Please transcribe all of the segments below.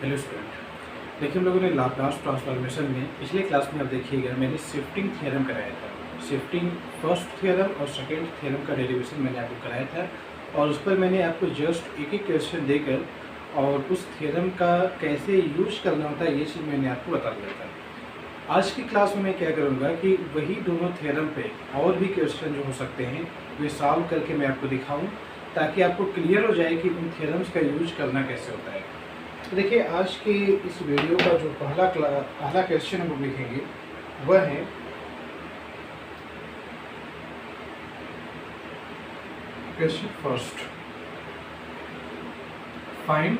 Hello student, देखिए हम लोगों ने लाप्लास ट्रांसफॉर्मेशन में पिछले क्लास में आप देखिएगा मैंने शिफ्टिंग थ्योरम कराया था। शिफ्टिंग फर्स्ट थ्योरम और सेकंड थ्योरम का डेरिवेशन मैंने आपको कराया था और उस पर मैंने आपको जस्ट एक क्वेश्चन देकर और उस थ्योरम का कैसे यूज करना होता है ये चीज़ मैंने आपको बता दिया था। आज की क्लास में मैं क्या करूँगा कि वही दोनों थ्योरम पे और भी क्वेश्चन जो हो सकते हैं वे सॉल्व करके मैं आपको दिखाऊँ, ताकि आपको क्लियर हो जाए कि उन थ्योरम्स का यूज करना कैसे होता है। तो देखिए आज के इस वीडियो का जो पहला क्वेश्चन हम लिखेंगे वह है question first. Find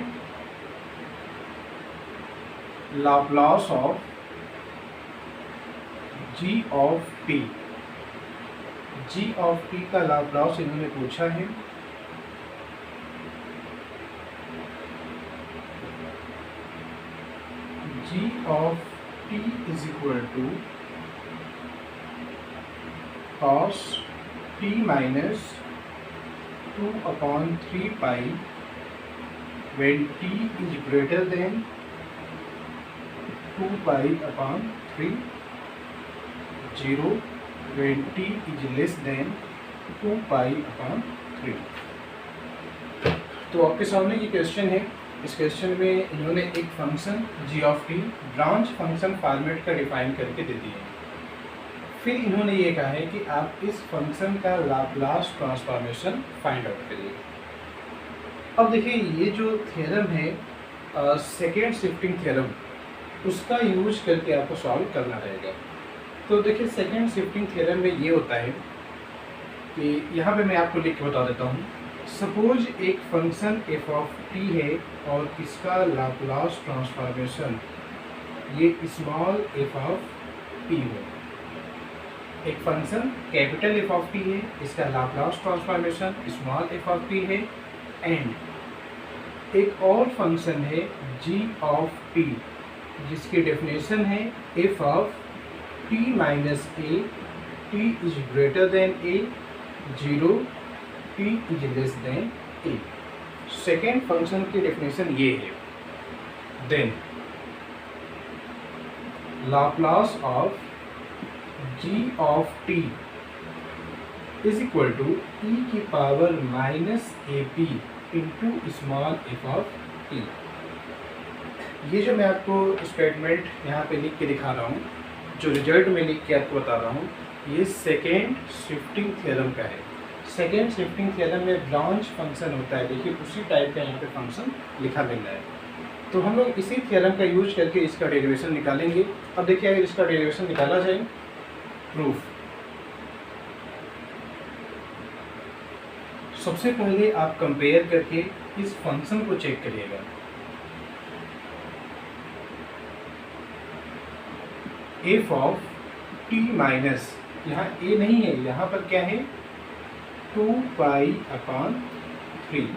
Laplace of g of t. G of t का लाप्लास इन्होंने पूछा है। g of t is equal to cos t minus 2 upon 3 pi when t is greater than 2 pi upon 3, 0 when t is less than 2 pi upon 3। तो आपके सामने ये question है। इस क्वेश्चन में इन्होंने एक function g of T branch function format का डिफाइन करके दे दिए। फिर इन्होंने ये कहा है कि आप इस फंक्शन का लाप्लास ट्रांसफॉर्मेशन फाइंड आउट करिए। अब देखिए ये जो थ्योरम है सेकेंड शिफ्टिंग थ्योरम, उसका यूज करके आपको सॉल्व करना रहेगा। तो देखिए सेकेंड शिफ्टिंग थ्योरम में ये होता है कि यहाँ पे मैं आपको लिख के बता देता हूँ। सपोज एक फंक्शन एफ ऑफ टी है और इसका लाप्लास ट्रांसफॉर्मेशन ये स्मॉल एफ ऑफ टी हो। एक function capital F of t है, इसका Laplace transformation small f of t है। एंड एक और फंक्शन है जी ऑफ टी जिसकी डेफिनेशन है F of t minus a, t is greater than a, 0 t is less than a। Second function की definition ये है। Then Laplace of g of t is equal to e की power minus AP into small f of t। ये जो मैं आपको statement यहाँ पे लिख के दिखा रहा हूँ, जो रिजल्ट में लिख के आपको बता रहा हूँ, ये सेकेंड शिफ्टिंग थ्योरम का है। सेकेंड शिफ्टिंग थ्योरम में ब्रांच फंक्शन होता है। देखिए उसी टाइप का यहाँ पे फंक्शन लिखा मिल रहा है। तो हम लोग इसी थ्योरम का यूज करके इसका डेरिवेशन निकालेंगे। अब देखिए अगर इसका डेरिवेशन निकाला जाए, प्रूफ। सबसे पहले आप कंपेयर करके इस फंक्शन को चेक करिएगा। एफ ऑफ टी माइनस, यहाँ ए नहीं है, यहाँ पर क्या है 2 पाई अपॉन 3।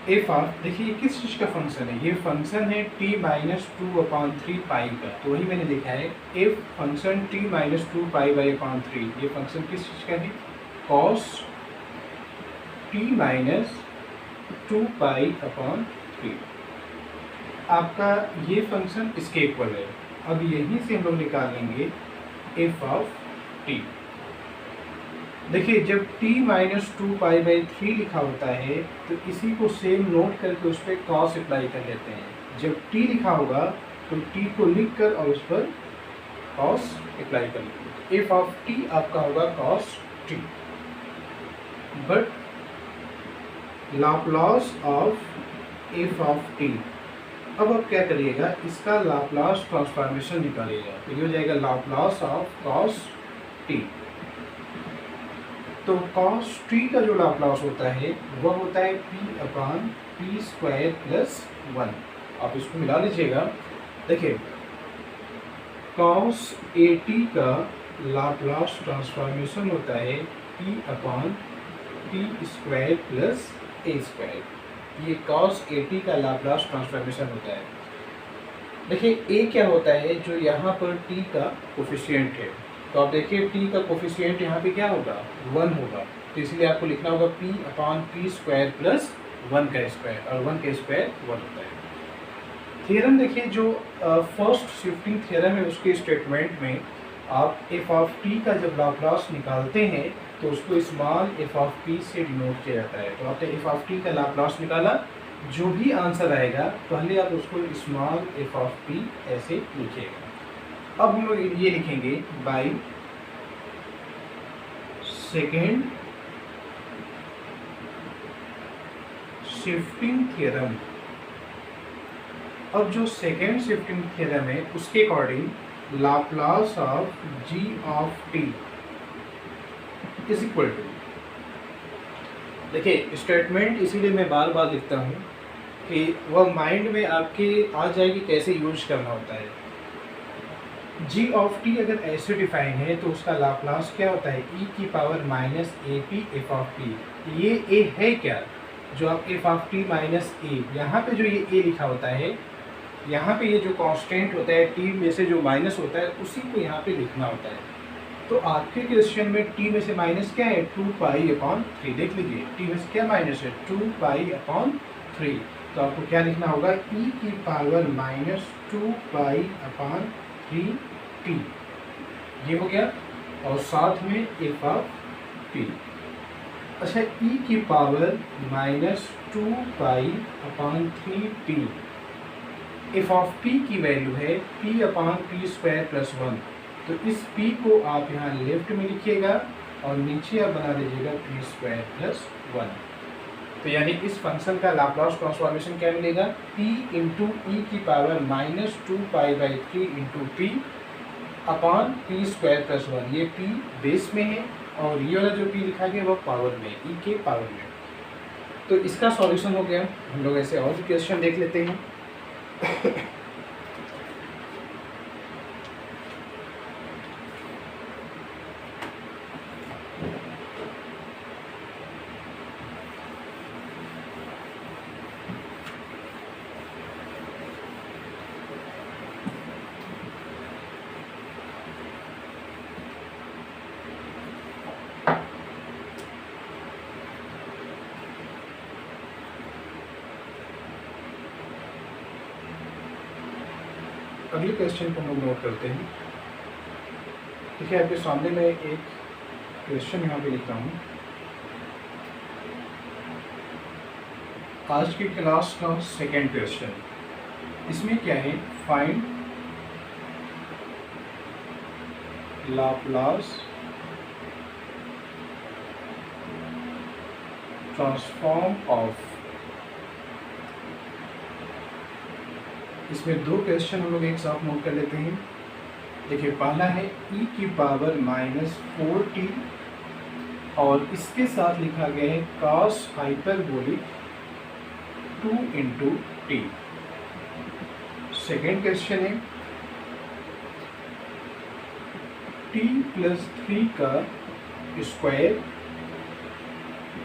एफ ऑफ, देखिए किस चीज़ का फंक्शन है, ये फंक्शन है t माइनस 2 अपॉन 3 पाई का। तो वही मैंने लिखा है F function t minus 2 pi by upon 3। ये फंक्शन किस चीज़ का है, cos t minus 2 pi upon 3। आपका ये फंक्शन इसके इक्वल है। अब यहीं से हम लोग निकाल लेंगे एफ ऑफ टी। देखिए जब t माइनस 2 पाई बाई 3 लिखा होता है तो इसी को सेम नोट करके उस पर कॉस अप्लाई कर लेते हैं। जब t लिखा होगा तो t को लिख कर और उस पर कॉस अप्लाई कर लेते हैं। एफ ऑफ t आपका होगा cos t। But Laplace of F of t, अब आप क्या करिएगा, इसका लाप्लास ट्रांसफॉर्मेशन निकालिएगा। तो ये हो जाएगा लाप्लास ऑफ कॉस t। तो cos t का जो लाप्लास होता है वह होता है p upon P square plus 1। आप इसको मिला लीजिएगा। देखिए cos at का लाप्लास ट्रांसफॉर्मेशन होता है p upon P square plus a square. ये cos at का लाप्लास ट्रांसफॉर्मेशन होता है। देखिए a क्या होता है, जो यहाँ पर t का कोफिशिएंट है। तो आप देखिए t का कोफिशिएंट यहाँ पे क्या होगा, 1 होगा। तो इसलिए आपको लिखना होगा p upon P square plus 1 का स्क्वायर, और 1 का स्क्वायर 1 होता है। थ्योरम देखिए, जो फर्स्ट शिफ्टिंग थ्योरम है उसके स्टेटमेंट में आप एफ ऑफ टी का जब लाप्लास निकालते हैं तो उसको स्मॉल एफ ऑफ पी से डिनोट किया जाता है। तो आपने एफ ऑफ टी का लाप्लास निकाला, जो भी आंसर आएगा पहले आप उसको स्मॉल एफ ऑफ पी ऐसे लिखिएगा। अब हम लोग ये लिखेंगे बाई सेकेंड शिफ्टिंग थ्योरम। अब जो सेकेंड शिफ्टिंग थ्योरम है उसके according Laplace of g of t is equal to, देखिए स्टेटमेंट इसीलिए मैं बार बार लिखता हूँ कि वह माइंड में आपके आ जाएगी कैसे यूज करना होता है। जी ऑफ टी अगर ऐसे डिफाइन है तो उसका लाप्लास क्या होता है, ई की power minus A P F of P. ये ए है क्या, जो आप एफ ऑफ टी माइनस ए, यहाँ पे जो ये ए लिखा होता है, यहाँ पे ये जो कांस्टेंट होता है टी में से जो माइनस होता है उसी को यहाँ पे लिखना होता है। तो आपके क्वेश्चन में टी में से माइनस क्या है, 2 पाई अपॉन 3। देख लीजिए टी में से क्या माइनस है, 2 पाई अपॉन 3। तो आपको क्या लिखना होगा, ई की power minus 2 pi upon 3 T, ये हो गया, और साथ में एफ ऑफ पी। अच्छा, ई की power minus 2 pi upon 3 T, F of P की वैल्यू है P upon P square plus 1। तो इस p को आप यहाँ लेफ्ट में लिखिएगा और नीचे आप बना लीजिएगा पी स्क्वायर प्लस 1। तो यानी इस फंक्शन का लाप्लास ट्रांसफॉर्मेशन क्या मिलेगा, p इंटू ई की power minus 2 pi by 3 into P upon P square plus 1। ये p बेस में है और ये वाला जो p लिखा गया वो पावर में, e के पावर में। तो इसका सॉल्यूशन हो गया। हम लोग ऐसे और भी क्वेश्चन देख लेते हैं। अगले क्वेश्चन को हम लोग नोट करते हैं। देखिए आपके सामने मैं एक क्वेश्चन यहाँ पे लिखता हूँ। आज की क्लास का सेकेंड क्वेश्चन, इसमें क्या है, फाइंड लाप्लास ट्रांसफॉर्म ऑफ। इसमें दो क्वेश्चन हम लोग एक साथ नोट कर लेते हैं। देखिए पहला है e की पावर माइनस 4t और इसके साथ लिखा गया है cos hyperbolic 2 into T. Second question है t प्लस 3 का स्क्वायर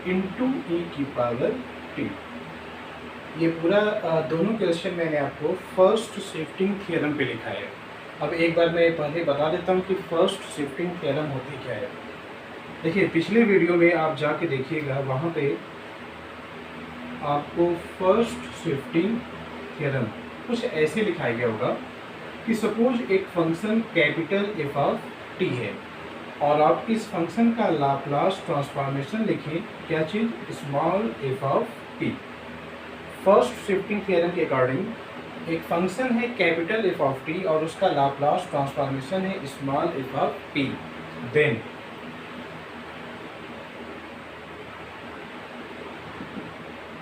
इंटू e की पावर t। ये पूरा दोनों क्वेश्चन मैंने आपको फर्स्ट शिफ्टिंग थ्योरम पे लिखा है। अब एक बार मैं पहले बता देता हूँ कि फर्स्ट शिफ्टिंग थ्योरम होती क्या है। देखिए पिछले वीडियो में आप जाके देखिएगा, वहाँ पे आपको फर्स्ट शिफ्टिंग थ्योरम कुछ ऐसे लिखाया गया होगा कि सपोज एक function capital F of t है और आप इस फंक्शन का लाप्लास ट्रांसफॉर्मेशन लिखें, क्या चीज़, small f of t. First shifting theorem के अकॉर्डिंग एक फंक्शन है कैपिटल एफ ऑफ टी और उसका लाप्लास ट्रांसफॉर्मेशन है small f of t. Then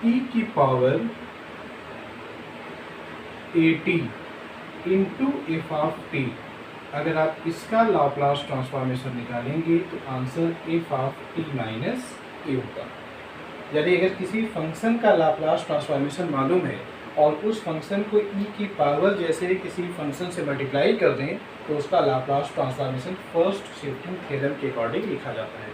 e की power at into f of t. अगर आप इसका लाप्लास ट्रांसफॉर्मेशन निकालेंगे तो answer f of t minus a होगा। यदि अगर किसी फंक्शन का लाप्लास ट्रांसफॉर्मेशन मालूम है और उस फंक्शन को e की पावर जैसे किसी फंक्शन से मल्टीप्लाई कर दें तो उसका Laplace transformation first shifting theorem के अकॉर्डिंग लिखा जाता है।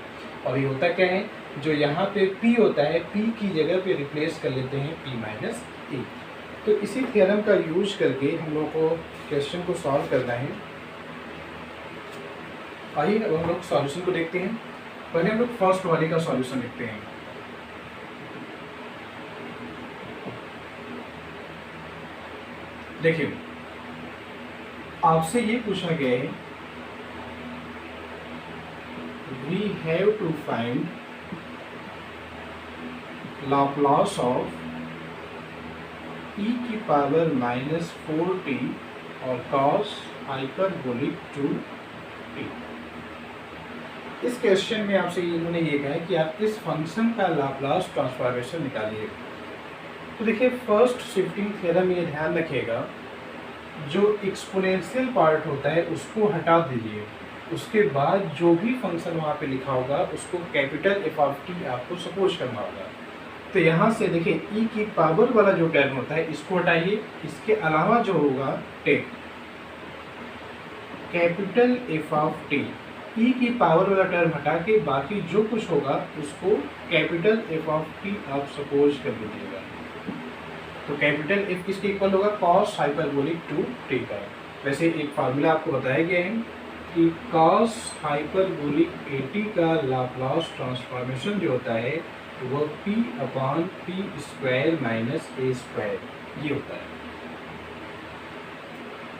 और ये होता क्या है, जो यहाँ पे p होता है p की जगह पे रिप्लेस कर लेते हैं p माइनस e। तो इसी थ्योरम का यूज करके हम लोग को क्वेश्चन को सॉल्व करना है। आइए अब हम लोग सॉल्यूशन को देखते हैं। पहले हम लोग फर्स्ट वाले का सॉल्यूशन लिखते हैं। देखिए आपसे ये पूछा गया है, we have to find Laplace of e की पावर -4t और cos हाइपरबोलिक 2t। इस क्वेश्चन में आपसे इन्होंने ये कहा है कि आप इस फंक्शन का लाप्लास ट्रांसफॉर्मेशन निकालिए। तो देखिए फर्स्ट शिफ्टिंग थ्योरम ये ध्यान रखिएगा, जो एक्सपोनेंशियल पार्ट होता है उसको हटा दीजिए, उसके बाद जो भी फंक्शन वहाँ पे लिखा होगा उसको कैपिटल एफ ऑफ टी आपको सपोज करना होगा। तो यहाँ से देखिए ई की पावर वाला जो टर्म होता है इसको हटाइए, इसके अलावा जो होगा take capital F of t, e की पावर वाला टर्म हटा के बाकी जो कुछ होगा उसको कैपिटल एफ ऑफ टी आप सपोज कर लीजिएगा। तो कैपिटल एफ किसके इक्वल होगा, कॉस हाइपरबोलिक 2t का। वैसे एक फार्मूला आपको बताया गया है कि कॉस हाइपरबोलिक 80 का लाप्लास ट्रांसफॉर्मेशन जो होता है वो p/p² माइनस a² ये होता है।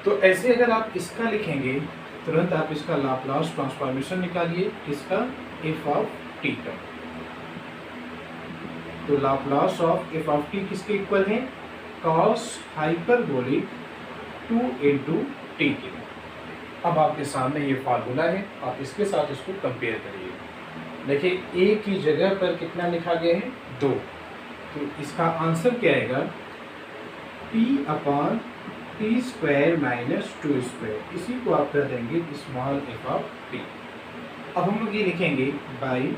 तो ऐसे अगर आप इसका लिखेंगे तुरंत आप इसका लाप्लास ट्रांसफॉर्मेशन निकालिए, इसका एफ ऑफ टी का। तो Laplace of F of T किसके इक्वल है, कॉस हाइपरबोलिक 2 × t के। अब आपके सामने ये फार्मूला है, आप इसके साथ इसको कंपेयर करिए। देखिए a की जगह पर कितना लिखा गया है, 2, तो इसका आंसर क्या आएगा, p/p² माइनस 2²। इसी को आप कर देंगे स्मॉल एफ ऑफ टी। अब हम लोग ये लिखेंगे बाई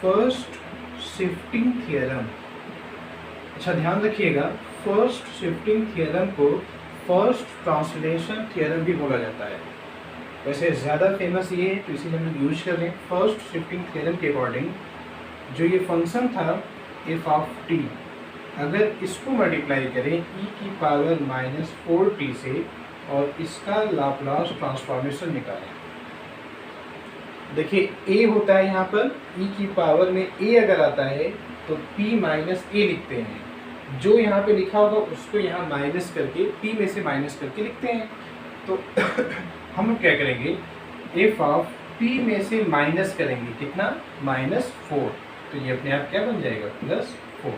फर्स्ट शिफ्टिंग थ्योरम। अच्छा ध्यान रखिएगा, फर्स्ट शिफ्टिंग थ्योरम को फर्स्ट ट्रांसलेशन थ्योरम भी बोला जाता है। वैसे ज़्यादा फेमस ये है तो इसीलिए हम लोग यूज कर रहे हैं। फर्स्ट शिफ्टिंग थ्योरम के अकॉर्डिंग जो ये फंक्शन था एफ ऑफ टी, अगर इसको मल्टीप्लाई करें ई की पावर -4t से और इसका लाप्लास ट्रांसफॉर्मेशन निकालें। देखिए a होता है यहाँ पर, e की पावर में a अगर आता है तो p माइनस a लिखते हैं, जो यहाँ पे लिखा होगा उसको यहाँ माइनस करके p में से माइनस करके लिखते हैं। तो हम लोग क्या करेंगे, एफ ऑफ p में से माइनस करेंगे कितना, -4, तो ये अपने आप क्या बन जाएगा, +4।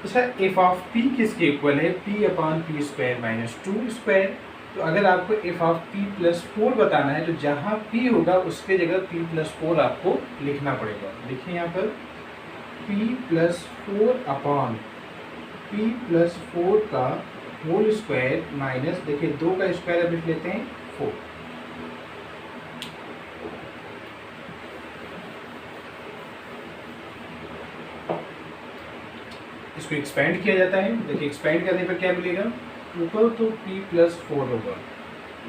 अच्छा एफ ऑफ p किसके इक्वल है, p/p² माइनस 2²। तो अगर आपको एफ ऑफ p+4 बताना है तो जहाँ p होगा उसके जगह p+4 आपको लिखना पड़ेगा। देखिए यहाँ पर p+4 का होल स्क्वायर माइनस, देखिए 2 का स्क्वायर अब लिख लेते हैं 4। इसको एक्सपेंड किया जाता है। देखिए एक्सपेंड करने पर क्या मिलेगा, ऊपर तो p+4 होगा,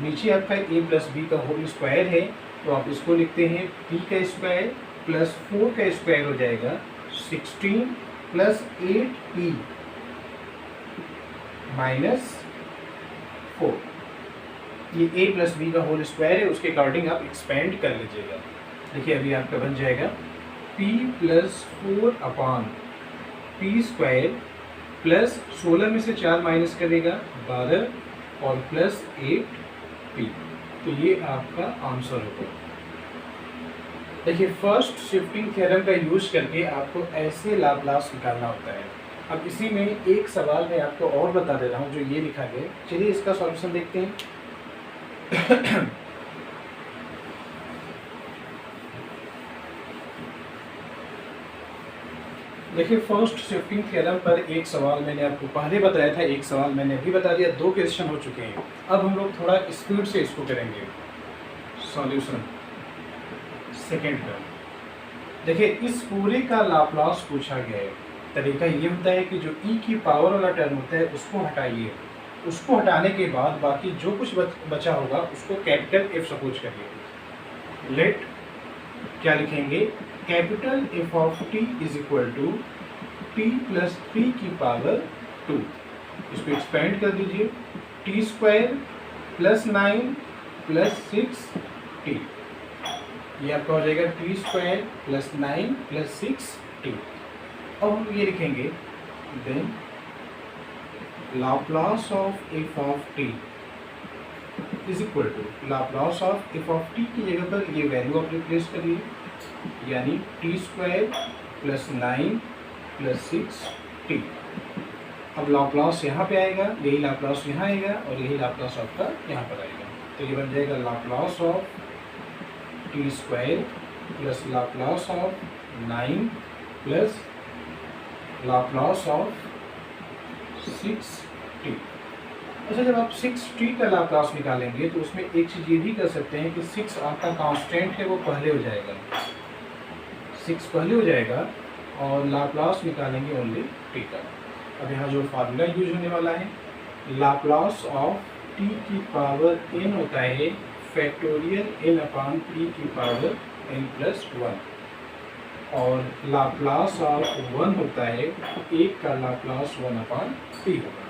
नीचे आपका a+b का होल स्क्वायर है, तो आप इसको लिखते हैं p का स्क्वायर प्लस 4 का स्क्वायर हो जाएगा 16 + 8p -4। ये a+b का होल स्क्वायर है, उसके अकॉर्डिंग आप एक्सपेंड कर लीजिएगा। देखिए अभी आपका बन जाएगा p+4/p² प्लस 16 में से 4 माइनस करेगा 12 और प्लस 8p। तो ये आपका आंसर होगा। देखिए फर्स्ट शिफ्टिंग थ्योरम का यूज करके आपको ऐसे लाप्लास निकालना होता है। अब इसी में एक सवाल मैं आपको और बता दे रहा हूँ जो ये लिखा गया। चलिए इसका सॉल्यूशन देखते हैं। देखिए फर्स्ट शिफ्टिंग थ्योरम पर एक सवाल मैंने आपको पहले बताया था, एक सवाल मैंने अभी बता दिया, 2 क्वेश्चन हो चुके हैं। अब हम लोग थोड़ा स्पीड से इसको करेंगे सॉल्यूशन सेकेंड टर्म। देखिए इस पूरे का लाप्लास पूछा गया है। तरीका ये होता है कि जो e की पावर वाला टर्म होता है उसको हटाइए, उसको हटाने के बाद बाकी जो कुछ बचा होगा उसको कैपिटल F सपोज करिए। लेट क्या लिखेंगे, capital F of t is equal to t+3 की पावर 2। इसको एक्सपेंड कर दीजिए, t² + 9 + 6t, ये आपका हो जाएगा t² + 9 + 6t। अब हम ये लिखेंगे then Laplace of F of t is equal to Laplace of F of t की जगह पर ये वैल्यू आप रिप्लेस करिए, यानी T square plus 9 plus 6t। अब लाप्लास यहाँ पे आएगा, यही लाप्लास यहाँ आएगा और यही लाप्लास आपका यहाँ पर आएगा, तो ये बन जाएगा Laplace of T square plus Laplace of 9 plus Laplace of 6t। अच्छा, जब आप 6t का लाप्लास निकालेंगे तो उसमें एक चीज़ ये भी कर सकते हैं कि 6 आपका कांस्टेंट है वो पहले हो जाएगा, 6 पहले हो जाएगा और लाप्लास निकालेंगे ओनली t का। अब यहाँ जो फार्मूला यूज होने वाला है, लाप्लास ऑफ t की पावर n होता है फैक्टोरियल n अपान p की पावर n प्लस 1, और लाप्लास ऑफ 1 होता है 1 का लाप्लास 1 अपान p होगा।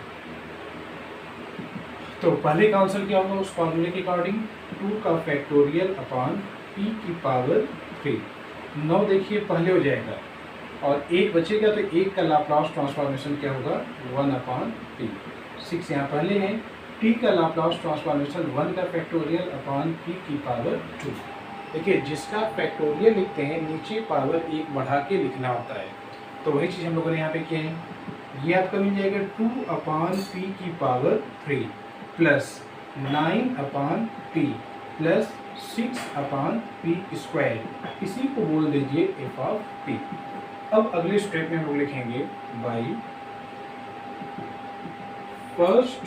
तो पहले का आंसर क्या होगा उस फार्मूले के अकॉर्डिंग, 2 का फैक्टोरियल अपान p की पावर 3। 9 देखिए पहले हो जाएगा और 1 बचेगा, तो 1 का लाप्लास ट्रांसफॉर्मेशन क्या होगा 1 अपान p। 6 यहाँ पहले है, t का लाप्लास ट्रांसफॉर्मेशन 1 का फैक्टोरियल अपान p की पावर 2। देखिए जिसका फैक्टोरियल लिखते हैं नीचे पावर 1 बढ़ा के लिखना होता है, तो वही चीज़ हम लोगों ने यहाँ पे किया है। ये आपका मिल जाएगा 2 अपान p की पावर 3 प्लस 9 अपान p प्लस 6 अपान p स्क्वायर, इसी को बोल दीजिए एफ ऑफ p। अब अगले स्टेप में हम लोग लिखेंगे बाई फर्स्ट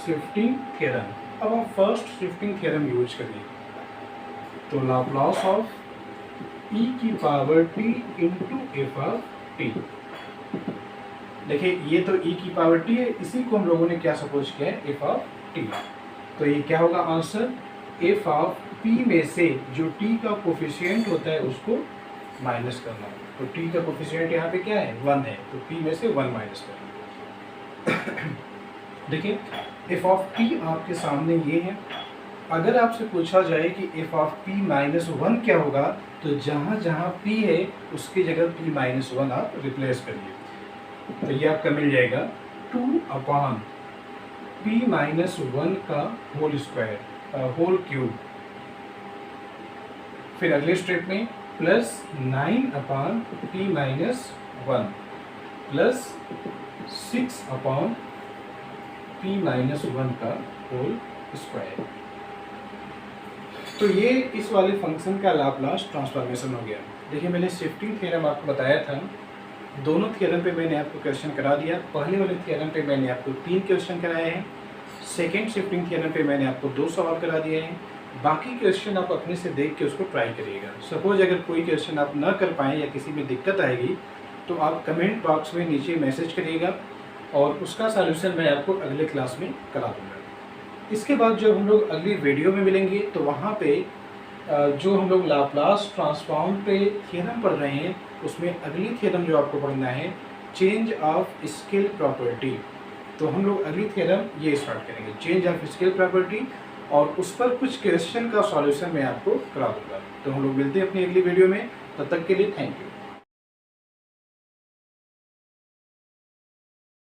शिफ्टिंग थ्योरम। अब हम फर्स्ट शिफ्टिंग थ्योरम यूज करेंगे, तो लाप्लास ऑफ e की power t into f of t। देखिए ये तो e की पावर t है, इसी को हम लोगों ने क्या सपोज किया है एफ ऑफ t। तो ये क्या होगा आंसर, एफ ऑफ p में से जो t का कोफिशिएंट होता है उसको माइनस करना। तो t का कोफिशिएंट यहाँ पे क्या है 1 है, तो p में से 1 माइनस करना। देखिए एफ ऑफ p आपके सामने ये है। अगर आपसे पूछा जाए कि एफ ऑफ p माइनस 1 क्या होगा, तो जहाँ जहाँ p है उसकी जगह p माइनस 1 आप रिप्लेस करिए, तो ये आपका मिल जाएगा 2 अपान p माइनस 1 का होल स्क्वायर होल क्यूब। फिर अगले स्टेप में प्लस 9 अपान p माइनस 1 प्लस 6 अपान p माइनस 1 का होल स्क्वायर। तो ये इस वाले फंक्शन का लाप्लास ट्रांसफॉर्मेशन हो गया। देखिए मैंने शिफ्टिंग थ्योरम आपको बताया था, दोनों थ्योरम पे मैंने आपको क्वेश्चन करा दिया। पहले वाले थ्योरम पे मैंने आपको 3 क्वेश्चन कराए हैं, सेकेंड शिफ्टिंग थ्योरम पे मैंने आपको 2 सवाल करा दिए हैं। बाकी क्वेश्चन आप अपने से देख के उसको ट्राई करिएगा। सपोज अगर कोई क्वेश्चन आप ना कर पाएँ या किसी में दिक्कत आएगी तो आप कमेंट बॉक्स में नीचे मैसेज करिएगा और उसका सॉल्यूशन मैं आपको अगले क्लास में करा दूँगा। इसके बाद जब हम लोग अगली वीडियो में मिलेंगे तो वहाँ पे जो हम लोग लाप्लास ट्रांसफॉर्म पे थ्योरम पढ़ रहे हैं उसमें अगली थ्योरम जो आपको पढ़ना है चेंज ऑफ स्केल प्रॉपर्टी। तो हम लोग अगली थ्योरम ये स्टार्ट करेंगे चेंज ऑफ स्केल प्रॉपर्टी, और उस पर कुछ क्वेश्चन का सॉल्यूशन मैं आपको करा दूँगा। तो हम लोग मिलते हैं अपनी अगली वीडियो में, तब तक के लिए थैंक यू।